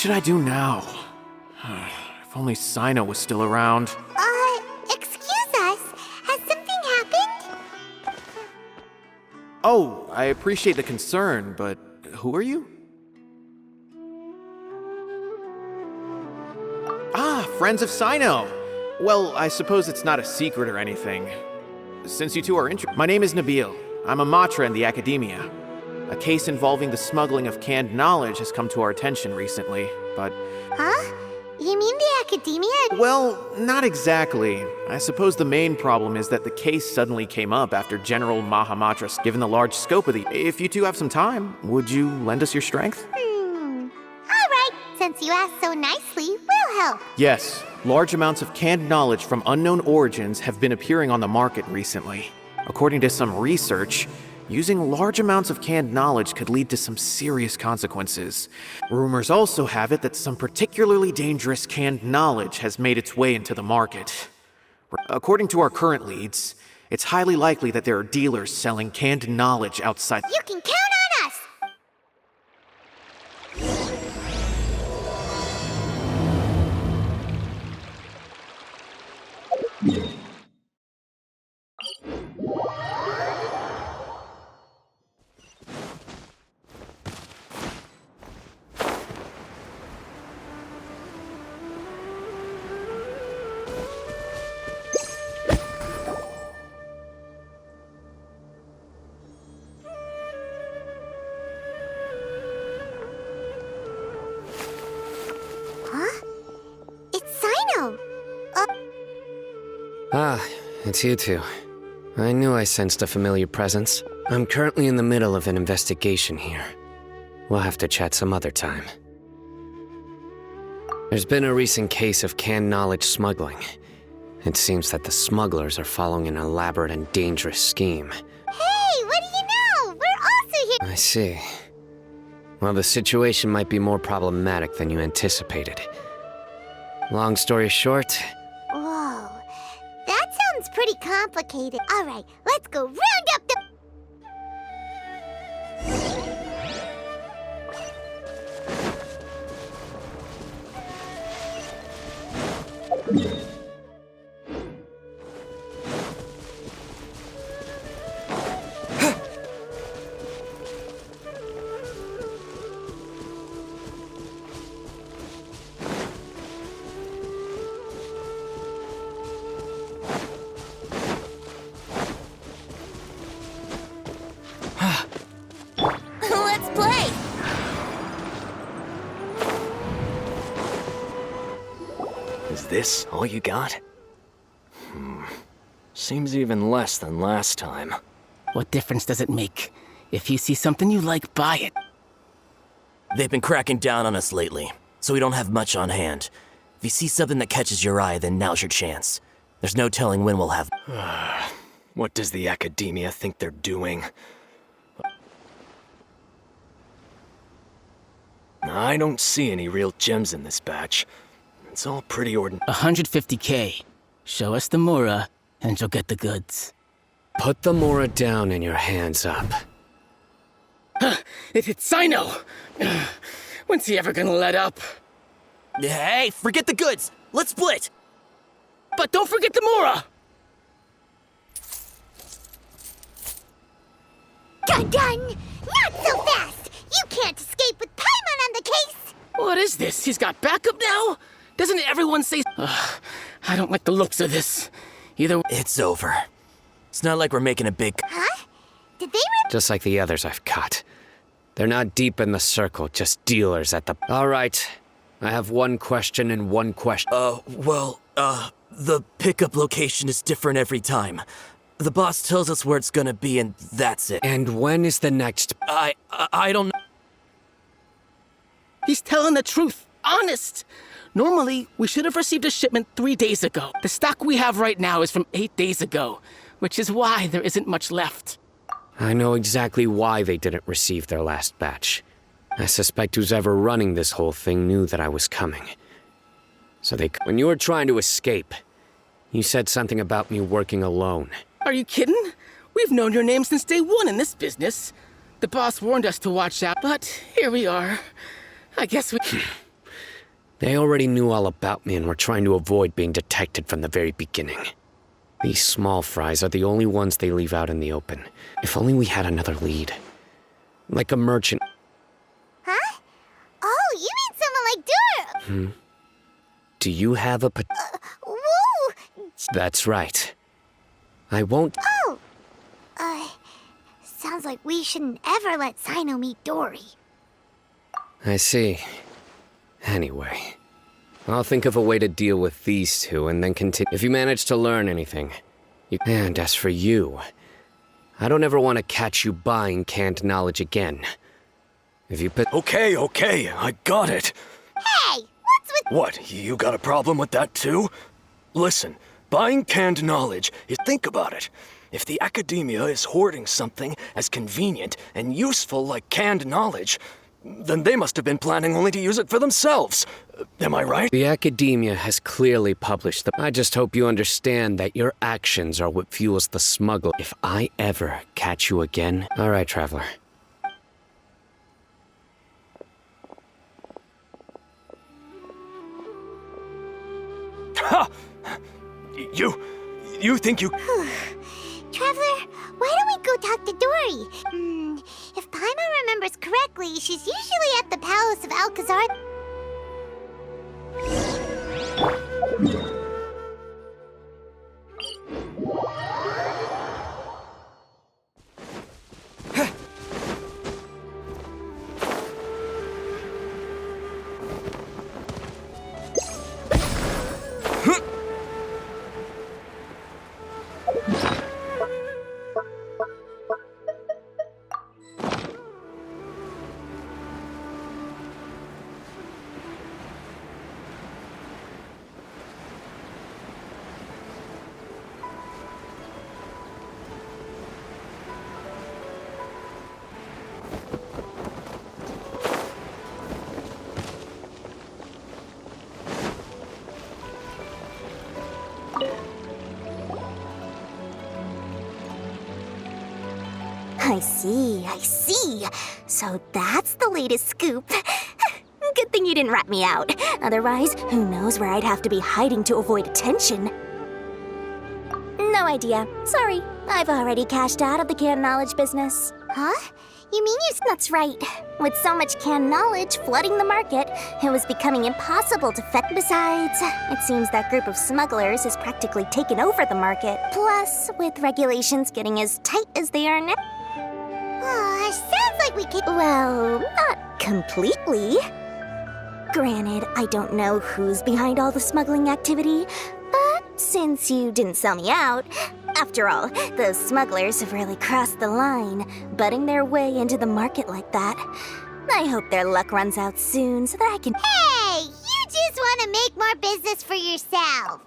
should I do now? If only Cyno was still around. Excuse us. Has something happened? Oh, I appreciate the concern, but who are you? Ah, friends of Cyno! Well, I suppose it's not a secret or anything. Since you two are interested, my name is Nabil. I'm a matra in the academia. A case involving the smuggling of canned knowledge has come to our attention recently, but... Huh? You mean the academia? Well, not exactly. I suppose the main problem is that the case suddenly came up after General Mahamatras. Given the large scope of the... If you two have some time, would you lend us your strength? Alright, since you asked so nicely, we'll help. Yes, large amounts of canned knowledge from unknown origins have been appearing on the market recently. According to some research, using large amounts of canned knowledge could lead to some serious consequences. Rumors also have it that some particularly dangerous canned knowledge has made its way into the market. According to our current leads, it's highly likely that there are dealers selling canned knowledge outside. You can count on us! Huh? It's Cyno! Ah, it's you two. I knew I sensed a familiar presence. I'm currently in the middle of an investigation here. We'll have to chat some other time. There's been a recent case of canned knowledge smuggling. It seems that the smugglers are following an elaborate and dangerous scheme. Hey, what do you know? We're also here. I see. Well, the situation might be more problematic than you anticipated. Long story short, Whoa, that sounds pretty complicated. Alright, let's go round up the... Let's play! Is this all you got? Seems even less than last time. What difference does it make? If you see something you like, buy it. They've been cracking down on us lately, so we don't have much on hand. If you see something that catches your eye, then now's your chance. There's no telling when we'll have... What does the academia think they're doing? I don't see any real gems in this batch. It's all pretty ordinary. 150K. Show us the Mura, and you'll get the goods. put the Mora down and your hands up. It's Cyno! When's he ever gonna let up? Hey, forget the goods! Let's split! But don't forget the Mora! Dun-dun! Not so fast! You can't escape with Paimon on the case! What is this? He's got backup now? Doesn't everyone say... I don't like the looks of this. Either... It's over. It's not like we're making a big... Huh? Did they Just like the others I've caught. They're not deep in the circle, just dealers at the... All right. I have one question and one question. The pickup location is different every time. The boss tells us where it's gonna be and that's it. And when is the next... I don't know. He's telling the truth. Honest. Normally, we should have received a shipment 3 days ago. The stock we have right now is from 8 days ago, which is why there isn't much left. I know exactly why they didn't receive their last batch. I suspect who's ever running this whole thing knew that I was coming. So they... When you were trying to escape, you said something about me working alone. Are you kidding? We've known your name since day one in this business. The boss warned us to watch out, but here we are. I guess we... They already knew all about me and were trying to avoid being detected from the very beginning. These small fries are the only ones they leave out in the open. If only we had another lead. Like a merchant. Huh? Oh, you mean someone like Dora? Do you have a Whoa! That's right. I won't. Oh! Sounds like we shouldn't ever let Cyno meet Dory. I see. Anyway, I'll think of a way to deal with these two and then continue. If you manage to learn anything, And as for you, I don't ever want to catch you buying canned knowledge again. If you put— Okay, I got it. Hey! What's with— What, you got a problem with that too? Listen, buying canned knowledge, you think about it. If the academia is hoarding something as convenient and useful like canned knowledge, then they must have been planning only to use it for themselves. Am I right? The academia has clearly published them. I just hope you understand that your actions are what fuels the smuggle. If I ever catch you again— All right, Traveler. Ha! You think you— Traveler, why don't we go talk to Dory? If Paimon remembers correctly, she's usually at the Palace of Alcazar. I see. So that's the latest scoop. Good thing you didn't rat me out. Otherwise, who knows where I'd have to be hiding to avoid attention. No idea. Sorry. I've already cashed out of the canned knowledge business. Huh? You mean you— That's right. With so much canned knowledge flooding the market, it was becoming impossible to fetch. Besides, it seems that group of smugglers has practically taken over the market. Plus, with regulations getting as tight as they are now— sounds like we could— Well, not completely. Granted, I don't know who's behind all the smuggling activity, but since you didn't sell me out— After all, those smugglers have really crossed the line, butting their way into the market like that. I hope their luck runs out soon so that I can— Hey! You just want to make more business for yourself!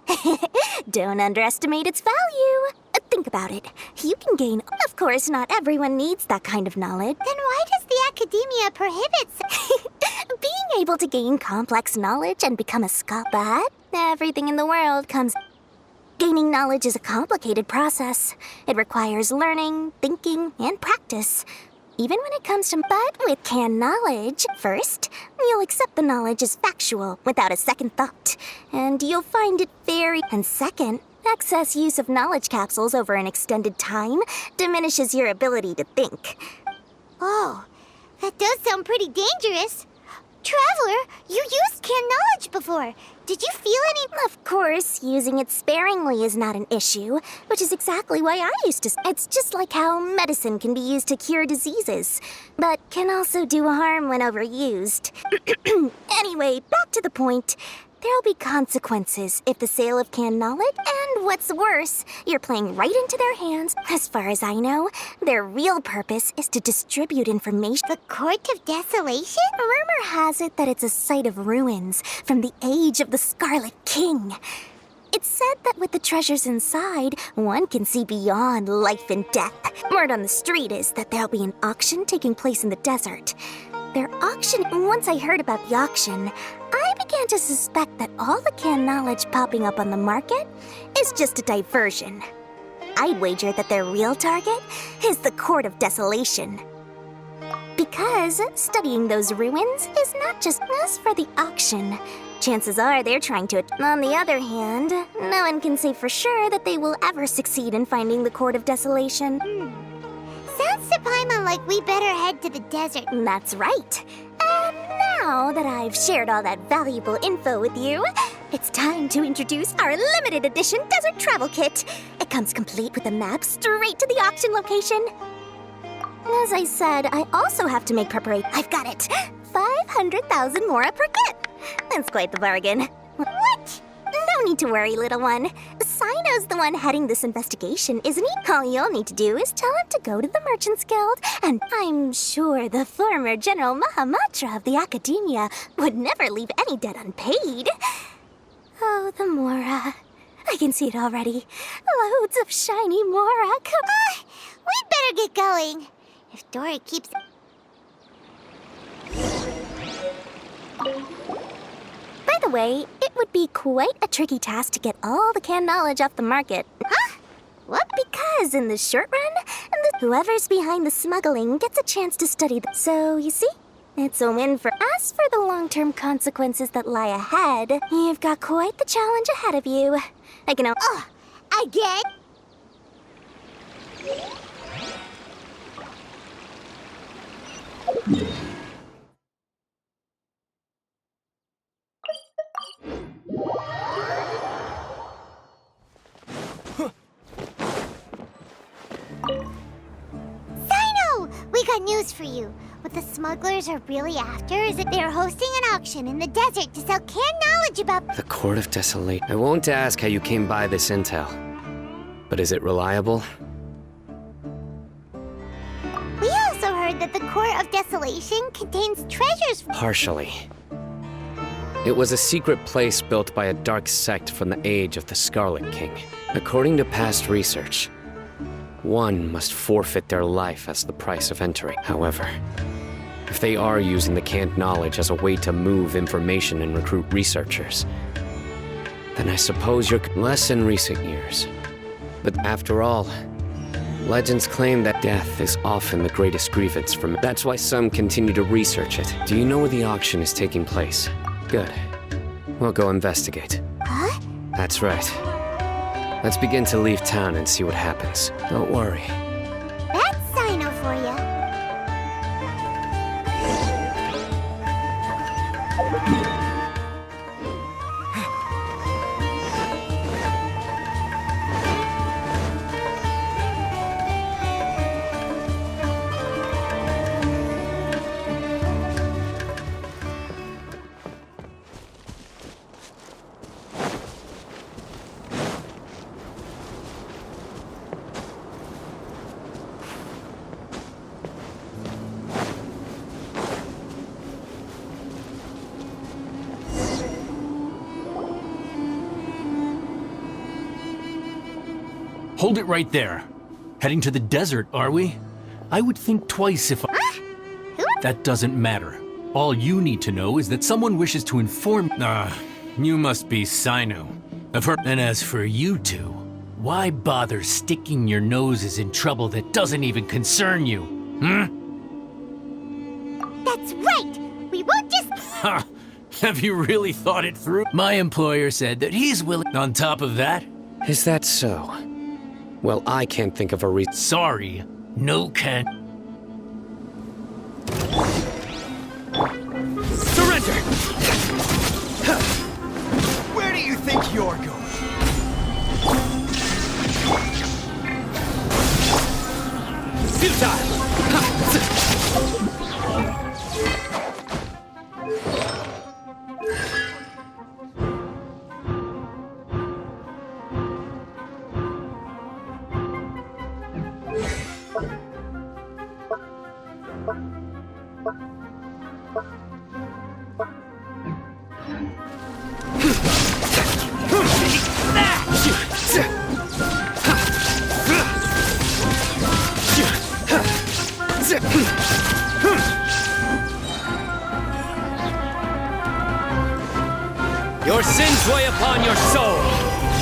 Don't underestimate its value. Think about it. You can gain— Of course, not everyone needs that kind of knowledge. Then why does the academia prohibit— Being able to gain complex knowledge and become a scholar— Everything in the world comes— Gaining knowledge is a complicated process. It requires learning, thinking, and practice. Even when it comes to— But with canned knowledge, first, you'll accept the knowledge as factual without a second thought. And you'll find it very— And second, excess use of knowledge capsules over an extended time diminishes your ability to think. Oh, that does sound pretty dangerous. Traveler, you used canned knowledge before. Did you feel any— Of course, using it sparingly is not an issue, which is exactly why I used to— It's just like how medicine can be used to cure diseases, but can also do harm when overused. Anyway, back to the point. There'll be consequences if the sale of canned knowledge— And what's worse, you're playing right into their hands. As far as I know, their real purpose is to distribute information— The Court of Desolation? Rumor has it that it's a site of ruins from the age of the Scarlet King. It's said that with the treasures inside, one can see beyond life and death. Word on the street is that there'll be an auction taking place in the desert. Once I heard about the auction, I began to suspect that all the canned knowledge popping up on the market is just a diversion. I'd wager that their real target is the Court of Desolation. Because studying those ruins is not just— As for the auction, Chances are they're trying to. On the other hand, no one can say for sure that they will ever succeed in finding the Court of Desolation. Sounds to Paimon like we better head to the desert. That's right. And now that I've shared all that valuable info with you, it's time to introduce our limited edition desert travel kit. It comes complete with a map straight to the auction location. As I said, I also have to make preparation. I've got it. 500,000 mora per kit. That's quite the bargain. What? No need to worry, little one. Cyno's the one heading this investigation, isn't he? All you'll need to do is tell him to go to the Merchants Guild, and I'm sure the former General Mahamatra of the Academia would never leave any debt unpaid. Oh, the mora. I can see it already. Loads of shiny mora. Come on. We'd better get going. If Dora keeps... By the way, it would be quite a tricky task to get all the canned knowledge off the market. Huh? What? Because in the short run, whoever's behind the smuggling gets a chance to study them. So, you see? It's a win for us. For the long-term consequences that lie ahead, you've got quite the challenge ahead of you. I can... Oh, again? Cyno! We got news for you. What the smugglers are really after is that they're hosting an auction in the desert to sell canned knowledge about... The Court of Desolation. I won't ask how you came by this intel. But is it reliable? We also heard that the Court of Desolation contains treasures... Partially. It was a secret place built by a dark sect from the age of the Scarlet King. According to past research, one must forfeit their life as the price of entering. However, if they are using the canned knowledge as a way to move information and recruit researchers, then I suppose you're less in recent years. But after all, legends claim that death is often the greatest grievance for men. That's why some continue to research it. Do you know where the auction is taking place? Good. We'll go investigate. Huh? That's right. Let's begin to leave town and see what happens. Don't worry. That's Cyno for you. Hold it right there. Heading to the desert, are we? I would think twice if I... That doesn't matter. All you need to know is that someone wishes to inform... you must be Cyno. I've heard... And as for you two, why bother sticking your noses in trouble that doesn't even concern you? That's right! We won't just... Ha! Have you really thought it through? My employer said that he's willing... On top of that... Is that so? Well, I can't think of a reason. Sorry, no can... Surrender! Where do you think you're going? Futile! Your sins weigh upon your soul!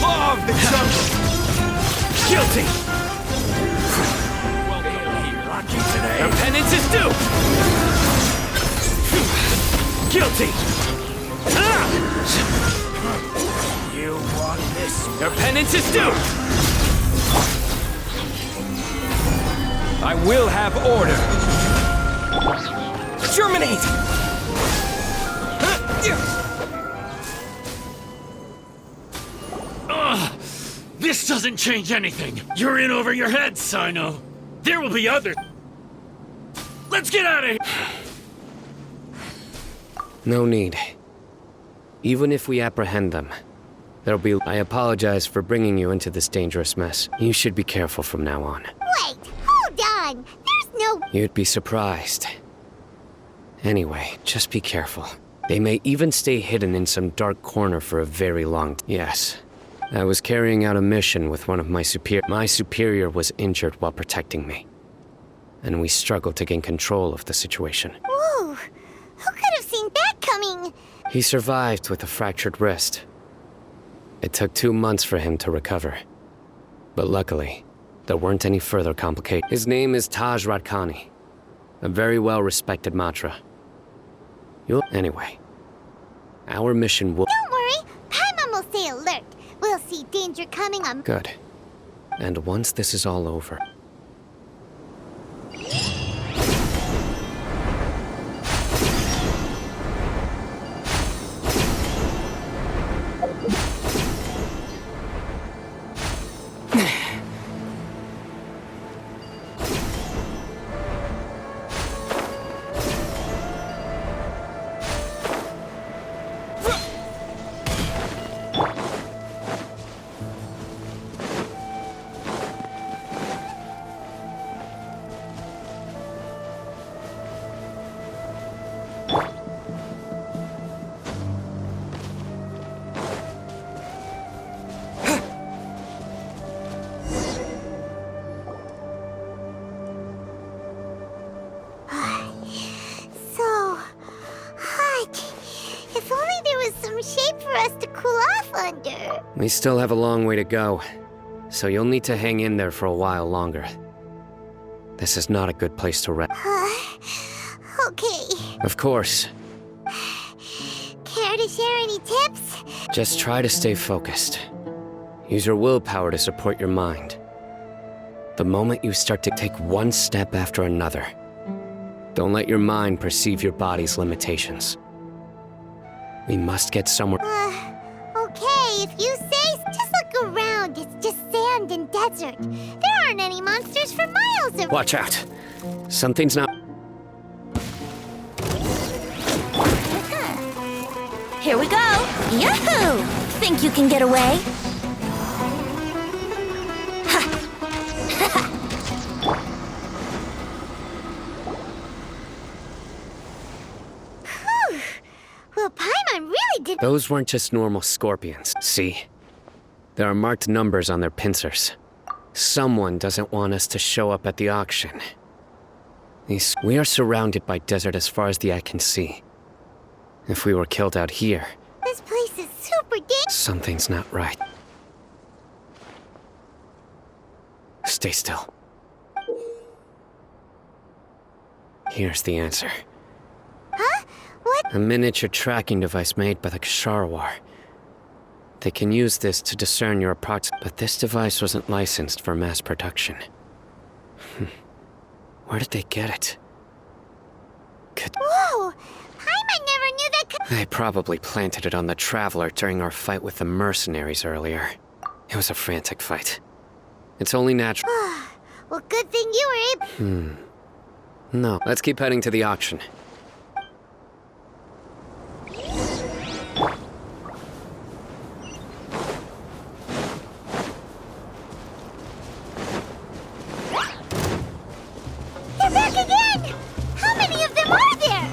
Law of the jungle! Guilty! Lucky today! Your penance is due! Guilty! Ah! You want this? Your penance is due! I will have order. Germinate! This doesn't change anything. You're in over your head, Cyno. There will be others. Let's get out of here! No need. Even if we apprehend them, there'll be... I apologize for bringing you into this dangerous mess. You should be careful from now on. Wait, hold on. There's no... You'd be surprised. Anyway, just be careful. They may even stay hidden in some dark corner for a very long time. Yes. I was carrying out a mission with one of my superiors. My superior was injured while protecting me. And we struggled to gain control of the situation. Whoa, who could have seen that coming? He survived with a fractured wrist. It took 2 months for him to recover. But luckily, there weren't any further complications. His name is Taj Radkani, a very well-respected Matra. Anyway, our mission will... Don't worry, Paimon will stay alert. We'll see danger coming on... Good. And once this is all over... So hot. If only there was some shade for us to cool off under. We still have a long way to go, so you'll need to hang in there for a while longer. This is not a good place to rest. Okay. Of course. Care to share any tips? Just try to stay focused. Use your willpower to support your mind. The moment you start to take one step after another, don't let your mind perceive your body's limitations. We must get somewhere. Okay, if you say, just look around. It's just sand and desert. There aren't any monsters for miles around. Watch out. Something's not... Here we go! Yahoo! Think you can get away? Well, Paimon really did... Those weren't just normal scorpions. See? There are marked numbers on their pincers. Someone doesn't want us to show up at the auction. We are surrounded by desert as far as the eye can see. If we were killed out here... This place is super dangerous. Something's not right. Stay still. Here's the answer. Huh? What? A miniature tracking device made by the Khaenri'ah. They can use this to discern your approach, but this device wasn't licensed for mass production. Where did they get it? Whoa! Paimon never knew that could... They probably planted it on the Traveler during our fight with the mercenaries earlier. It was a frantic fight. It's only natural. Well, good thing you were able... No, let's keep heading to the auction. They're back again! How many of them are there?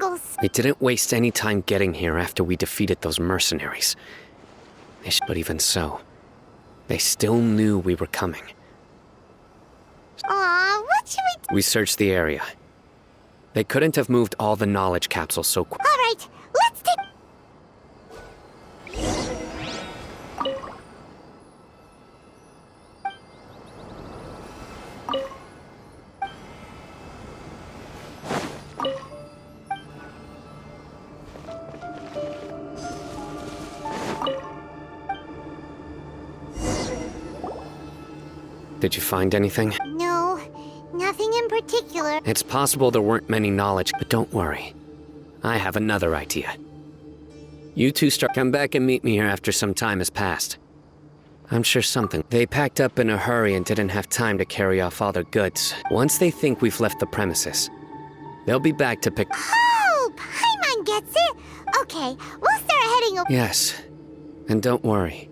smuggles. They didn't waste any time getting here after we defeated those mercenaries. But even so, they still knew we were coming. Aw, what should we do? We searched the area. They couldn't have moved all the knowledge capsules so quick. Alright, let's take... Did you find anything? No, nothing in particular. It's possible there weren't many knowledge, but don't worry. I have another idea. You two come back and meet me here after some time has passed. I'm sure something. They packed up in a hurry and didn't have time to carry off all their goods. Once they think we've left the premises, they'll be back to pick. Oh, Paimon gets it. Okay, we'll start heading over. Yes, and don't worry.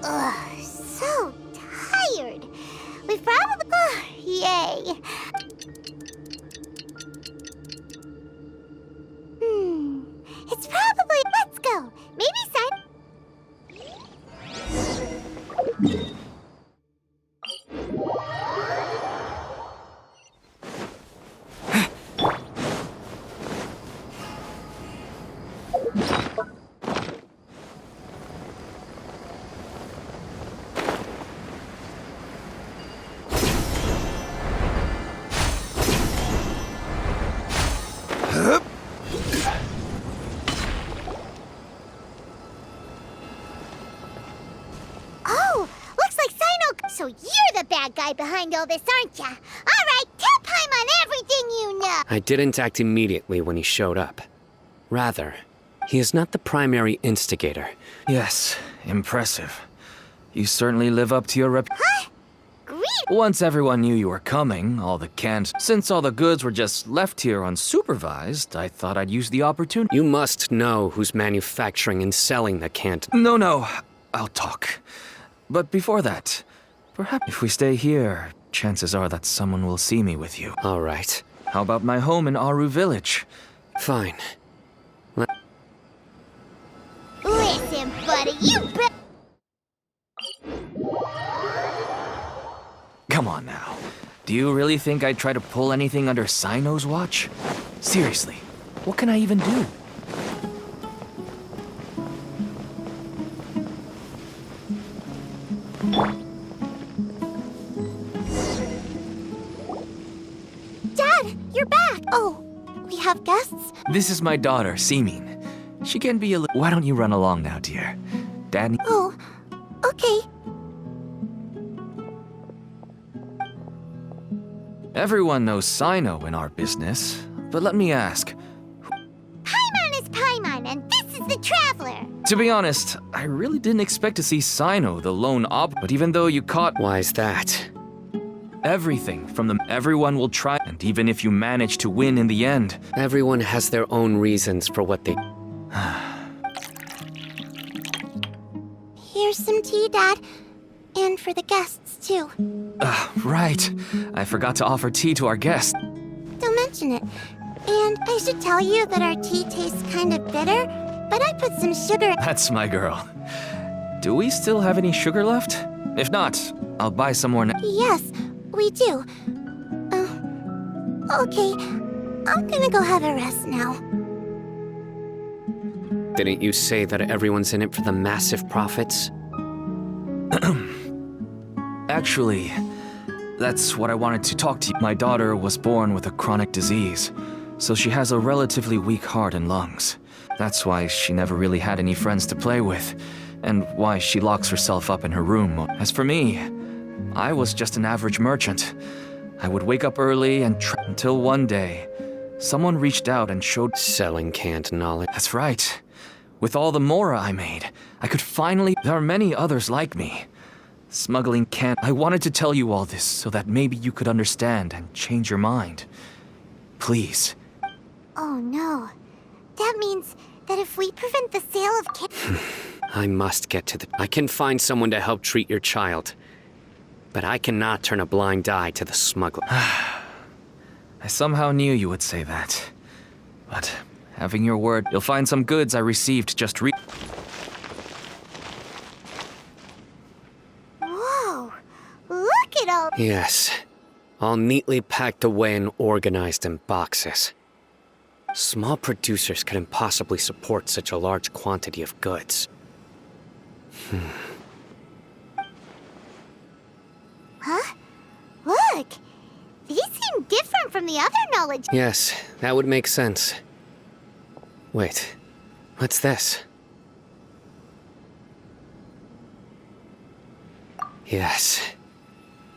Ugh, so tired. We've probably... yay. It's probably... Let's go. Maybe Cyno... Oh, looks like Cyno... So you're the bad guy behind all this, aren't ya? All right, tell Paimon everything you know. I didn't act immediately when he showed up. Rather, he is not the primary instigator. Yes, impressive. You certainly live up to your rep. Huh? Great. Once everyone knew you were coming, all the cans. Since all the goods were just left here unsupervised, I thought I'd use the opportunity. You must know who's manufacturing and selling the canned. No, I'll talk. But before that, perhaps if we stay here, chances are that someone will see me with you. All right. How about my home in Aru Village? Fine. Listen, buddy, you bet... Come on now. Do you really think I'd try to pull anything under Cyno's watch? Seriously, what can I even do? Dad, you're back. Oh, we have guests? This is my daughter, Seemin. She can be a little... Why don't you run along now, dear? Dad... Oh, okay. Everyone knows Cyno in our business, but let me ask. Paimon is Paimon, and this is the Traveler. To be honest, I really didn't expect to see Cyno, the lone but even though you caught... Why is that? Everything from them, everyone will try, and even if you manage to win in the end... Everyone has their own reasons for what they... Here's some tea, Dad. And for the guests, too. Right. I forgot to offer tea to our guests. Don't mention it. And I should tell you that our tea tastes kind of bitter, but I put some sugar... That's my girl. Do we still have any sugar left? If not, I'll buy some more now. Yes, we do. Okay. I'm gonna go have a rest now. Didn't you say that everyone's in it for the massive profits? Actually, that's what I wanted to talk to you. My daughter was born with a chronic disease. so she has a relatively weak heart and lungs. That's why she never really had any friends to play with, and why she locks herself up in her room. As for me, I was just an average merchant. I would wake up early and until one day, someone reached out and showed— Selling canned knowledge. That's right. With all the mora I made, I could finally— There are many others like me. Smuggling can't— I wanted to tell you all this so that maybe you could understand and change your mind. Please. Oh no. That means that if we prevent the sale of I must get to the— I can find someone to help treat your child. But I cannot turn a blind eye to the smuggler. I somehow knew you would say that. But having your word, you'll find some goods I received just Whoa! Look at all— Yes. All neatly packed away and organized in boxes. Small producers could impossibly support such a large quantity of goods. Huh? Look! These seem different from the other knowledge. Yes, that would make sense. Wait, what's this? Yes,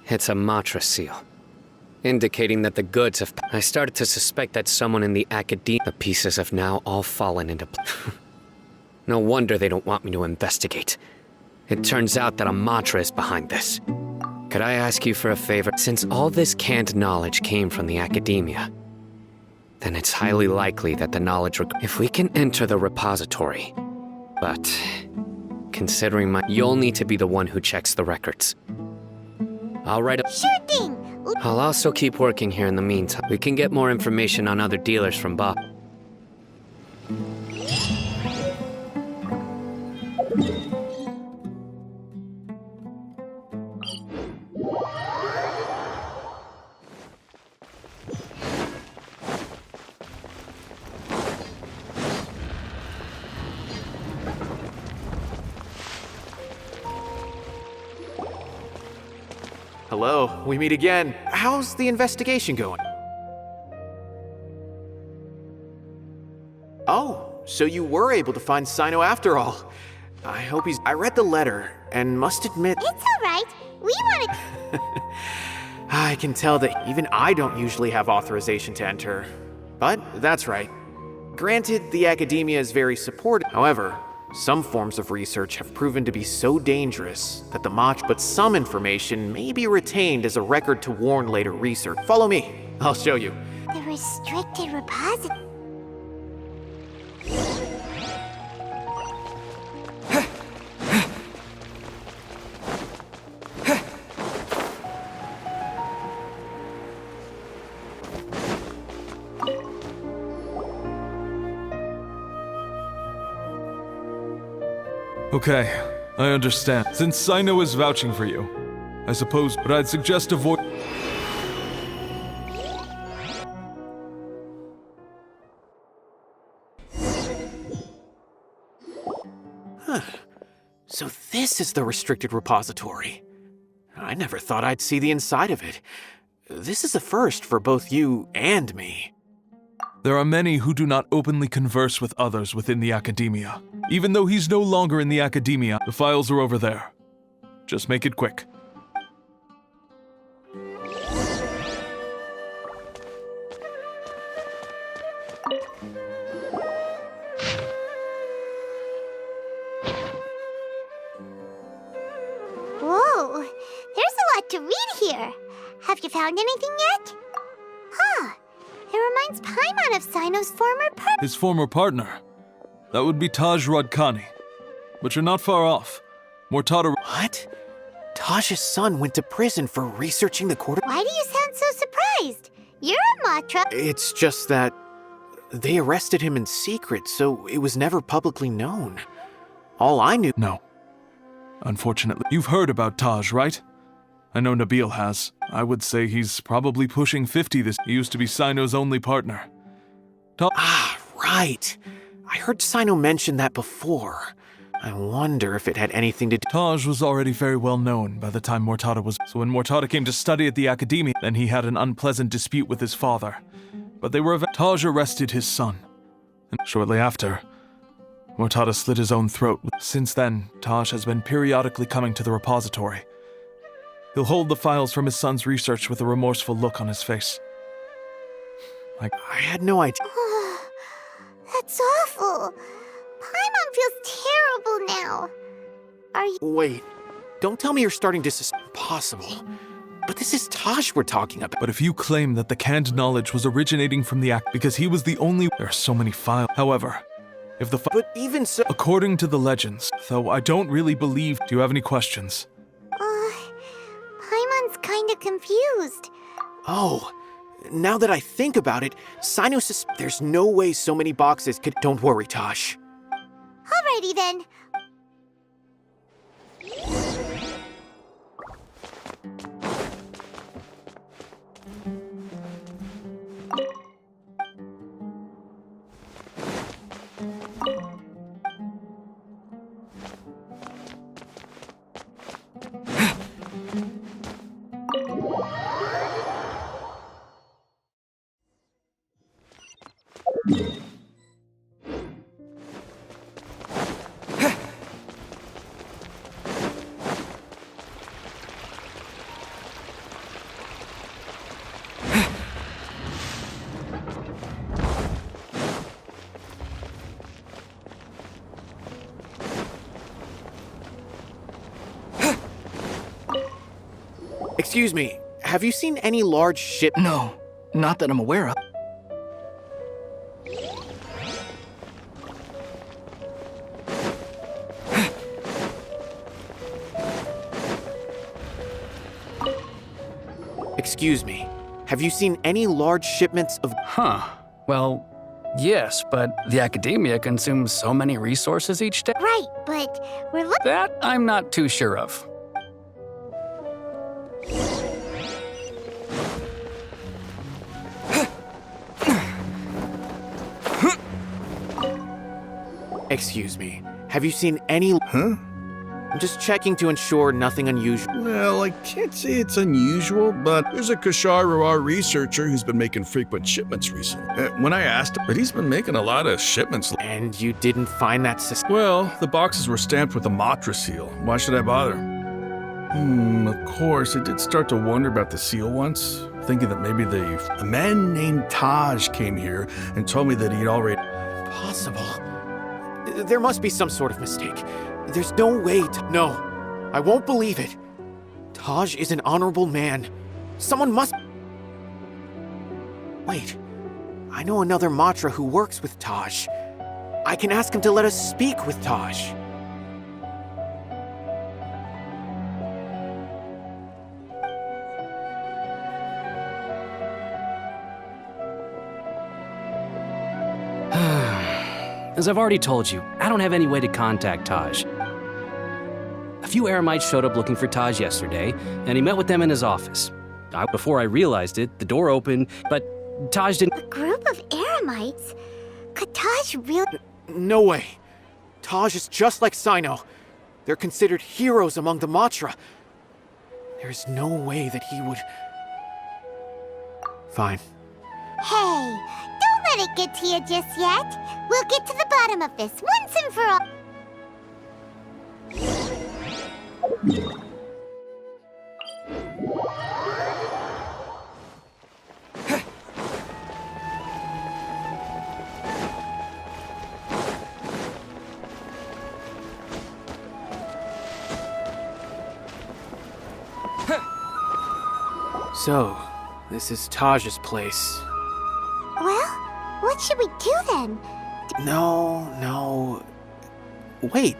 it's a Matra seal, indicating that the goods have— I started to suspect that someone in the academia— The pieces have now all fallen into place. No wonder they don't want me to investigate. It turns out that a Matra is behind this. Could I ask you for a favor? Since all this canned knowledge came from the academia, then it's highly likely that the knowledge— If we can enter the repository, but considering you'll need to be the one who checks the records. I'll write a— Sure thing! I'll also keep working here in the meantime. We can get more information on other dealers from Bob. Hello, we meet again. How's the investigation going? Oh, so you were able to find Cyno after all. I hope he's— I read the letter, and must admit— It's alright. We wanna— I can tell that even I don't usually have authorization to enter. But that's right. Granted, the academia is very supportive. However, some forms of research have proven to be so dangerous that but some information may be retained as a record to warn later research. Follow me. I'll show you. The restricted repository. Okay, I understand. Since Cyno is vouching for you, I suppose, but I'd suggest avoid— So this is the restricted repository. I never thought I'd see the inside of it. This is a first for both you and me. There are many who do not openly converse with others within the academia. Even though he's no longer in the academia, the files are over there. Just make it quick. Whoa! There's a lot to read here. Have you found anything yet? Huh. It reminds Paimon of Cyno's former partner. His former partner? That would be Taj Radkani. But you're not far off. Mortada— What? Taj's son went to prison for researching the quarter— Why do you sound so surprised? You're a Matra. It's just that they arrested him in secret, so it was never publicly known. All I knew— No. Unfortunately. You've heard about Taj, right? I know Nabil has. I would say he's probably pushing 50 this— He used to be Cyno's only partner. Ah, right. I heard Cyno mention that before. I wonder if it had anything to do— Taj was already very well known by the time Mortada was— So when Mortada came to study at the academia, then he had an unpleasant dispute with his father. but they were Taj arrested his son. And shortly after, Mortada slit his own throat. Since then, Taj has been periodically coming to the repository. He'll hold the files from his son's research with a remorseful look on his face. I had no idea. That's awful. Paimon feels terrible now. Are you— Wait, don't tell me you're starting to suspect. Impossible. But this is Taj we're talking about. But if you claim that the canned knowledge was originating from the act because he was the only— There are so many files. However, if the But even so— According to the legends, though I don't really believe— Do you have any questions? Paimon's kinda confused. Oh, now that I think about it, Cyno there's no way so many boxes could— Don't worry, Taj. Alrighty then. Excuse me, have you seen any large ship— No, not that I'm aware of. Excuse me, have you seen any large shipments of— Huh. Well, yes, but the academia consumes so many resources each day. Right, but we're looking— That I'm not too sure of. Excuse me, have you seen any— Huh? I'm just checking to ensure nothing unusual— Well, I can't say it's unusual, but there's a Khaenri'ah researcher who's been making frequent shipments recently. When I asked him, but he's been making a lot of shipments. And you didn't find that Well, the boxes were stamped with a Matra seal. Why should I bother? Of course, I did start to wonder about the seal once, thinking that maybe a man named Taj came here and told me that he'd already— Possible. There must be some sort of mistake. There's no way to— No, I won't believe it. Taj is an honorable man. Someone must— Wait, I know another Matra who works with Taj. I can ask him to let us speak with Taj. As I've already told you, I don't have any way to contact Taj. A few Eremites showed up looking for Taj yesterday, and he met with them in his office. Before I realized it, the door opened, but Taj didn't— A group of Eremites? Could Taj really— No way. Taj is just like Cyno. They're considered heroes among the Matra. There's no way that he would— Fine. Hey, don't let it get to you just yet. We'll get to the bottom of this once and for all. So, this is Taj's place. Well, what should we do then? No. Wait,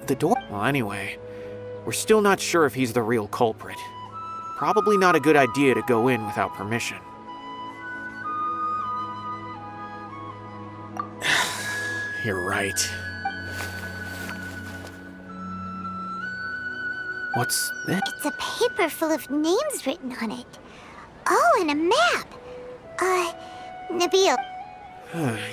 the door— Well, anyway, we're still not sure if he's the real culprit. Probably not a good idea to go in without permission. You're right. What's this? It's a paper full of names written on it. Oh, and a map. Nabil.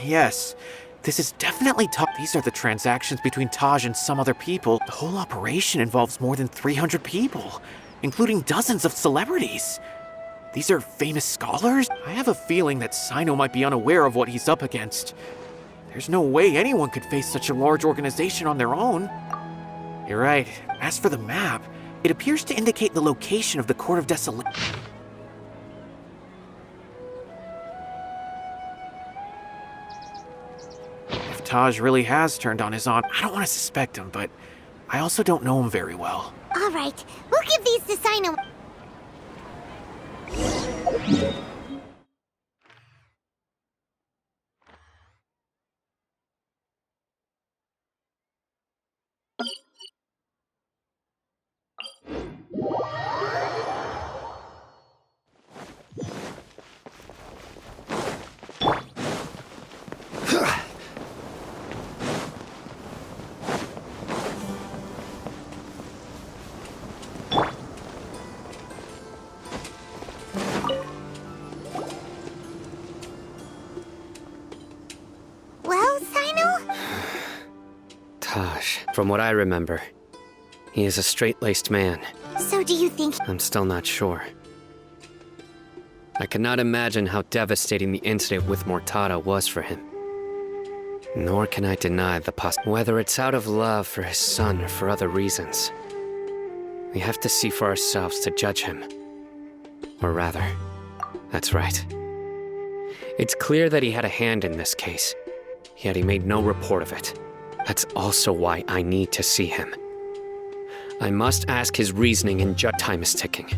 Yes. This is definitely Taj. These are the transactions between Taj and some other people. The whole operation involves more than 300 people, including dozens of celebrities. These are famous scholars? I have a feeling that Cyno might be unaware of what he's up against. There's no way anyone could face such a large organization on their own. You're right. As for the map, it appears to indicate the location of the Court of Desolation. If Taj really has turned on his aunt, I don't want to suspect him, but I also don't know him very well. All right, we'll give these to Cyno. Well, Cyno? Taj, from what I remember, he is a straight-laced man. So do you think... I'm still not sure. I cannot imagine how devastating the incident with Mortada was for him. Nor can I deny the whether it's out of love for his son or for other reasons. We have to see for ourselves to judge him. Or rather, that's right. It's clear that he had a hand in this case, yet he made no report of it. That's also why I need to see him. I must ask his reasoning, and time is ticking.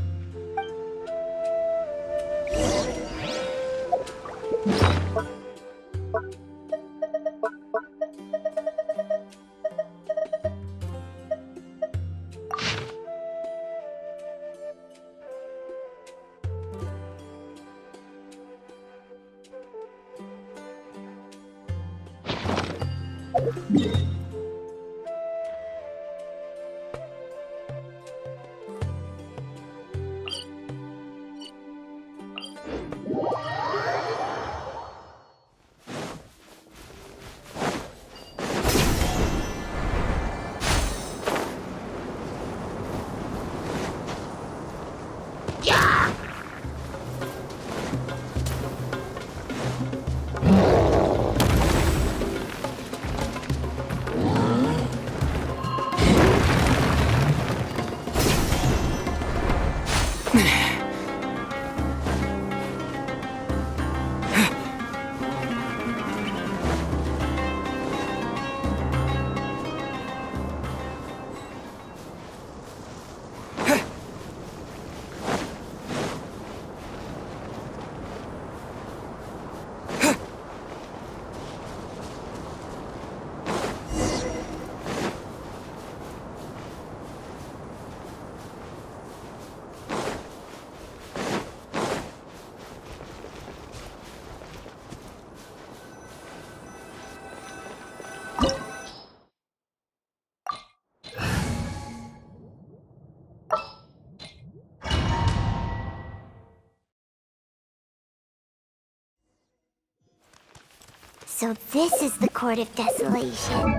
So this is the Court of Desolation.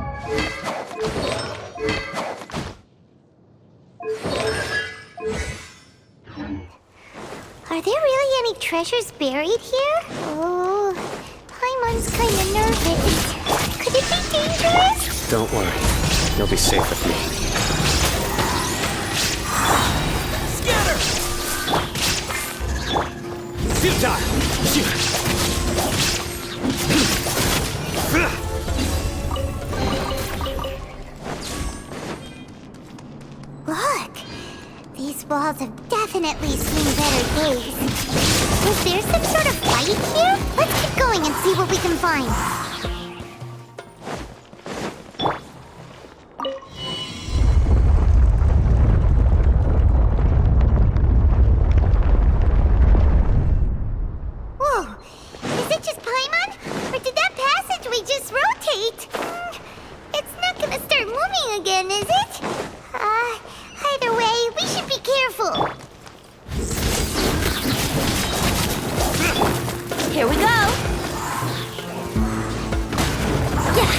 Are there really any treasures buried here? Oh, Paimon's kinda nervous. Could it be dangerous? Don't worry. You'll be safe with me. Scatter! Futile! Look! These walls have definitely seen better days. Was there some sort of fight here? Let's keep going and see what we can find. Whoa! Is it just Paimon? Or did that passageway just rotate? It's not gonna start moving again, is it? Either way, we should be careful. Here we go. Yeah.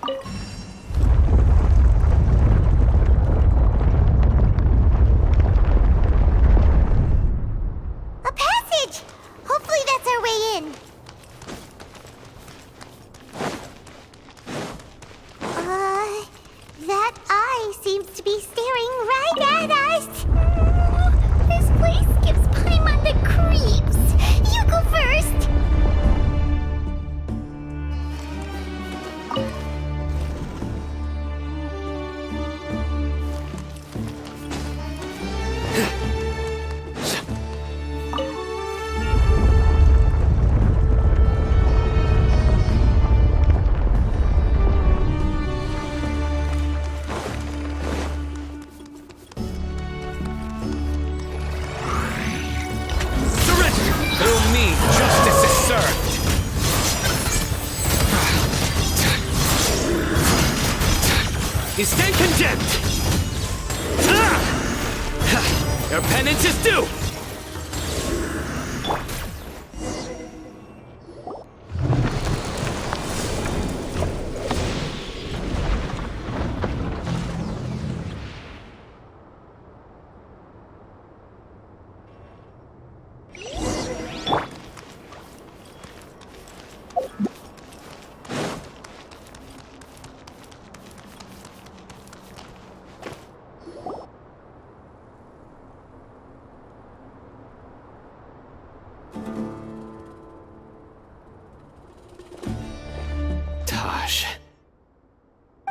A passage! Hopefully that's our way in. That eye seems to be staring right at us. This place gives Paimon the creeps. You go first. Through me, justice is served. You stand condemned. Your penance is due.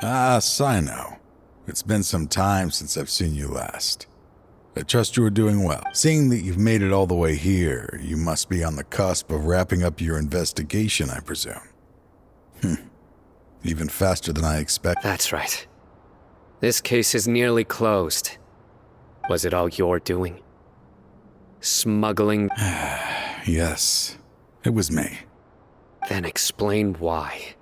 Ah, Cyno. It's been some time since I've seen you last. I trust you are doing well. Seeing that you've made it all the way here, you must be on the cusp of wrapping up your investigation, I presume. Even faster than I expected. That's right. This case is nearly closed. Was it all your doing? Smuggling? Yes, it was me. Then explain why.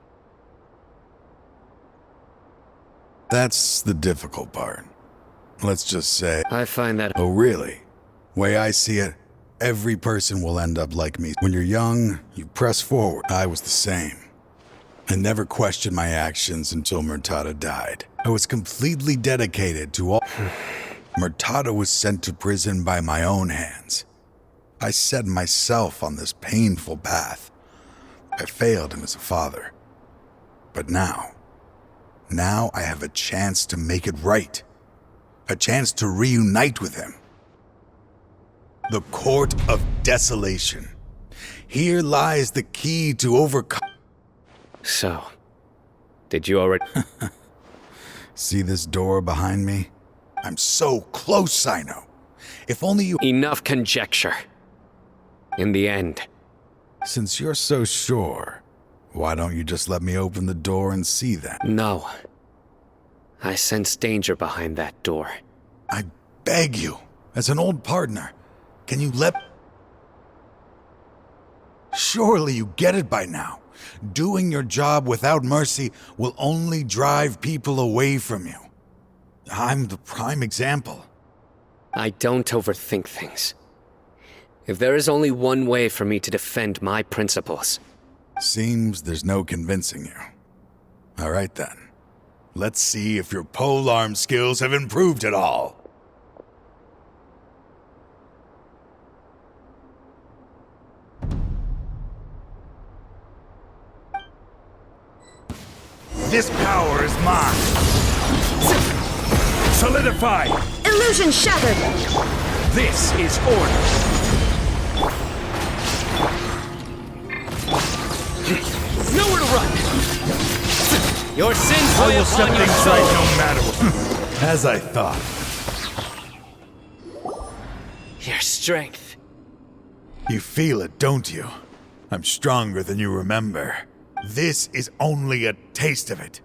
That's the difficult part. Let's just say... I find that... Oh, really? Way I see it, every person will end up like me. When you're young, you press forward. I was the same. I never questioned my actions until Murtada died. I was completely dedicated to all... Murtada was sent to prison by my own hands. I set myself on this painful path. I failed him as a father. But now I have a chance to make it right. A chance to reunite with him. The Court of Desolation. Here lies the key to overcome... So, did you already... See this door behind me? I'm so close, Cyno. If only you... Enough conjecture. In the end... Since you're so sure, why don't you just let me open the door and see then? No. I sense danger behind that door. I beg you, as an old partner, can you let... Surely you get it by now. Doing your job without mercy will only drive people away from you. I'm the prime example. I don't overthink things. If there is only one way for me to defend my principles... Seems there's no convincing you. All right then. Let's see if your polearm skills have improved at all. This power is mine. Solidify. Illusion shattered. This is order. Nowhere to run! Your sins I weigh will set upon your things soul! right no matter what. As I thought. Your strength. You feel it, don't you? I'm stronger than you remember. This is only a taste of it.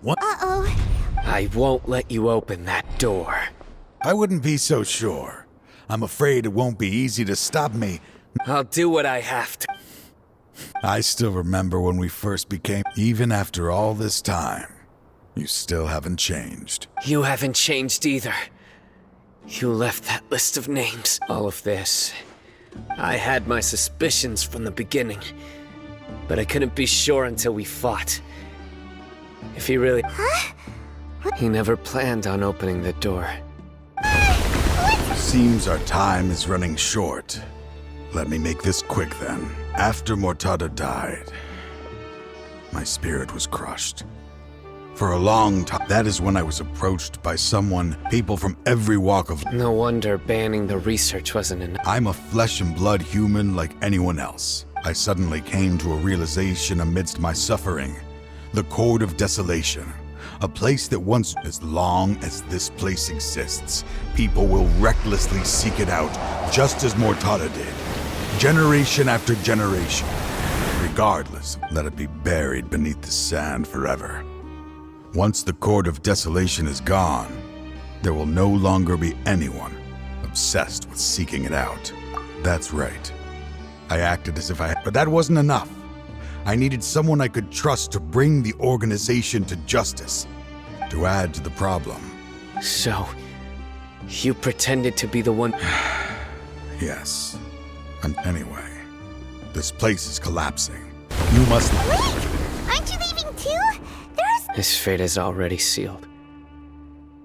Uh-oh. I won't let you open that door. I wouldn't be so sure. I'm afraid it won't be easy to stop me. I'll do what I have to. I still remember when we first became... Even after all this time, you still haven't changed. You haven't changed either. You left that list of names. All of this. I had my suspicions from the beginning, but I couldn't be sure until we fought. If he really... Huh? He never planned on opening the door. Seems our time is running short. Let me make this quick then. After Mortada died, my spirit was crushed. For a long time, that is when I was approached by people from every walk of life. No wonder banning the research wasn't enough. I'm a flesh and blood human like anyone else. I suddenly came to a realization amidst my suffering. The Court of Desolation. A place that once, as long as this place exists, people will recklessly seek it out, just as Mortada did. Generation after generation. Regardless, let it be buried beneath the sand forever. Once the Court of Desolation is gone, there will no longer be anyone obsessed with seeking it out. That's right. I acted as if I had, but that wasn't enough. I needed someone I could trust to bring the organization to justice, to add to the problem. So, you pretended to be the one... Yes. And anyway, this place is collapsing. You must... Wait! Aren't you leaving too? His fate is already sealed.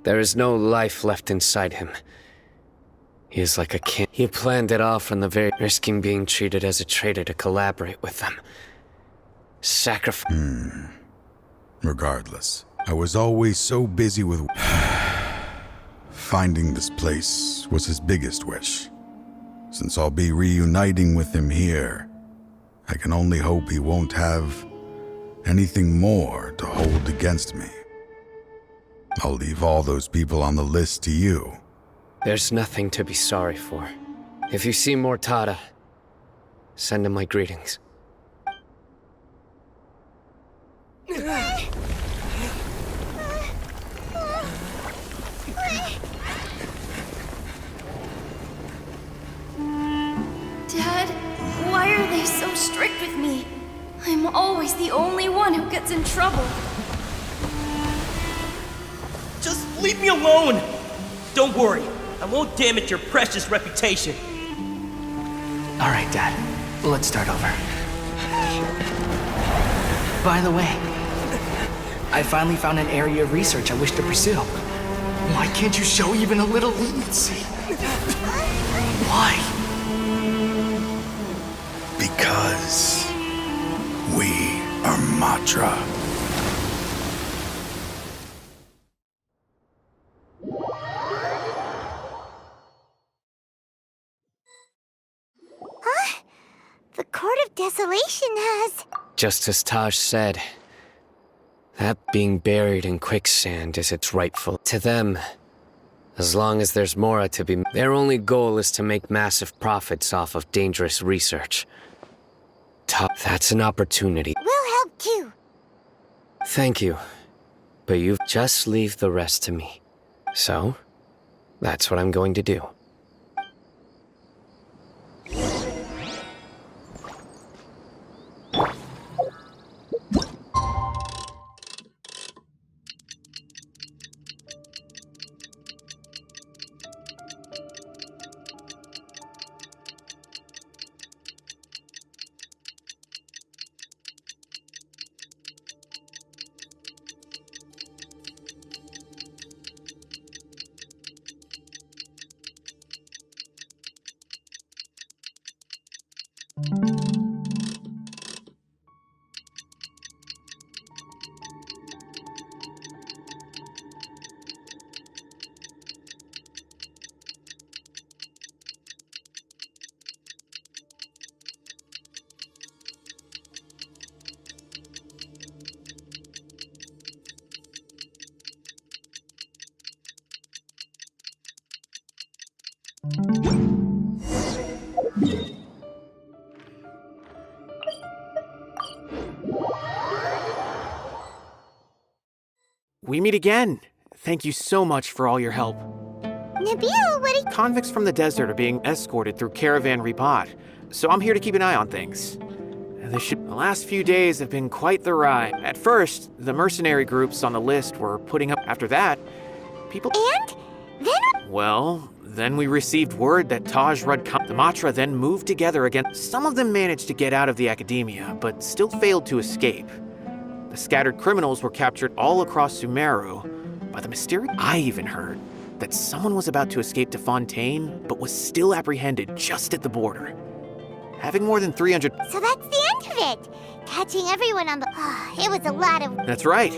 There is no life left inside him. He is like a king. He planned it all from the very... risking being treated as a traitor to collaborate with them. Sacrifice... Regardless, I was always so busy with... Finding this place was his biggest wish. Since I'll be reuniting with him here, I can only hope he won't have anything more to hold against me. I'll leave all those people on the list to you. There's nothing to be sorry for. If you see Mortada, send him my greetings. Dad, why are they so strict with me? I'm always the only one who gets in trouble. Just leave me alone! Don't worry, I won't damage your precious reputation. Alright, Dad. Let's start over. By the way, I finally found an area of research I wish to pursue. Why can't you show even a little leniency? Why? Because we are Matra. Huh? The Court of Desolation has... Just as Taj said, that being buried in quicksand is its rightful. To them, as long as there's more to be, their only goal is to make massive profits off of dangerous research. That's an opportunity. We'll help too. Thank you, but you just leave the rest to me. So, that's what I'm going to do. We meet again. Thank you so much for all your help. Nabil, what are you... Convicts from the desert are being escorted through Khaenri'ah, so I'm here to keep an eye on things. The last few days have been quite the ride. At first, the mercenary groups on the list were putting up. After that, people... And? Then... Well, then we received word that Taj the Matra then moved together again. Some of them managed to get out of the academia, but still failed to escape. The scattered criminals were captured all across Sumeru by the mysterious... I even heard that someone was about to escape to Fontaine, but was still apprehended just at the border. Having more than 300... So that's the end of it! Catching everyone on the... it was a lot of... That's right.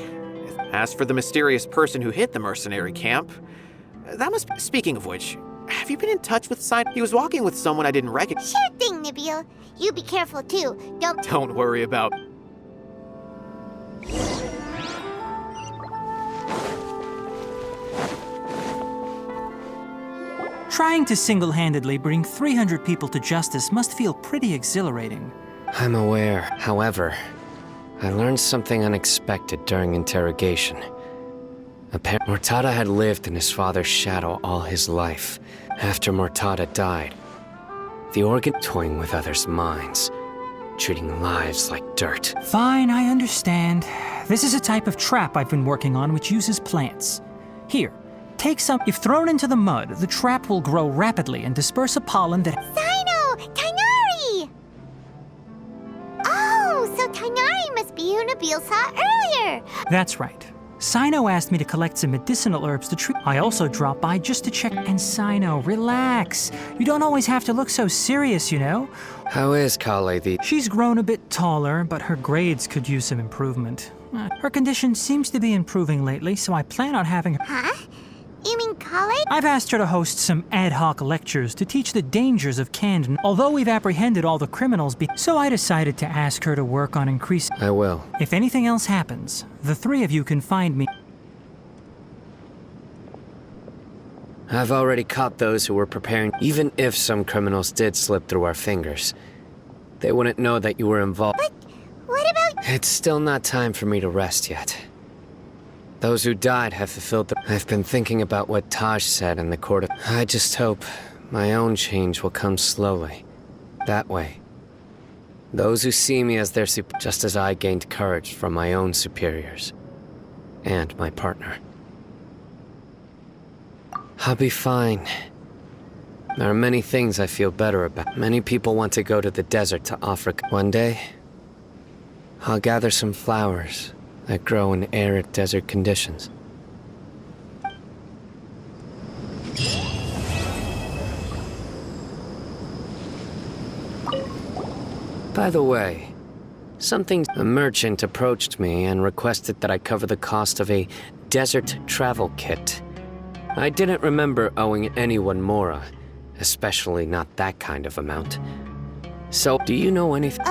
As for the mysterious person who hit the mercenary camp, that must... Speaking of which, have you been in touch with Cyno? He was walking with someone I didn't recognize. Sure thing, Nabil. You be careful too. Don't worry about... Trying to single-handedly bring 300 people to justice must feel pretty exhilarating. I'm aware. However, I learned something unexpected during interrogation. Mortada had lived in his father's shadow all his life. After Mortada died, the organ toying with others' minds, treating lives like dirt. Fine, I understand. This is a type of trap I've been working on which uses plants. Here, take some. If thrown into the mud, the trap will grow rapidly and disperse a pollen that... Cyno! Tighnari! Oh, so Tighnari must be who Nabil saw earlier! That's right. Cyno asked me to collect some medicinal herbs to treat. I also dropped by just to check. And Cyno, relax. You don't always have to look so serious, you know? How is Kale the... She's grown a bit taller, but her grades could use some improvement. Her condition seems to be improving lately, so I plan on having her... Huh? You mean college? I've asked her to host some ad hoc lectures to teach the dangers of canned. Although we've apprehended all the criminals, so I decided to ask her to work on increasing... I will. If anything else happens, the three of you can find me. I've already caught those who were preparing. Even if some criminals did slip through our fingers, they wouldn't know that you were involved. But what about... It's still not time for me to rest yet. Those who died have fulfilled the... I've been thinking about what Taj said in the court of... I just hope my own change will come slowly. That way, those who see me as their just as I gained courage from my own superiors. And my partner. I'll be fine. There are many things I feel better about. Many people want to go to the desert to offer... One day, I'll gather some flowers that grow in arid desert conditions. By the way, a merchant approached me and requested that I cover the cost of a desert travel kit. I didn't remember owing anyone Mora, especially not that kind of amount. So, do you know anything?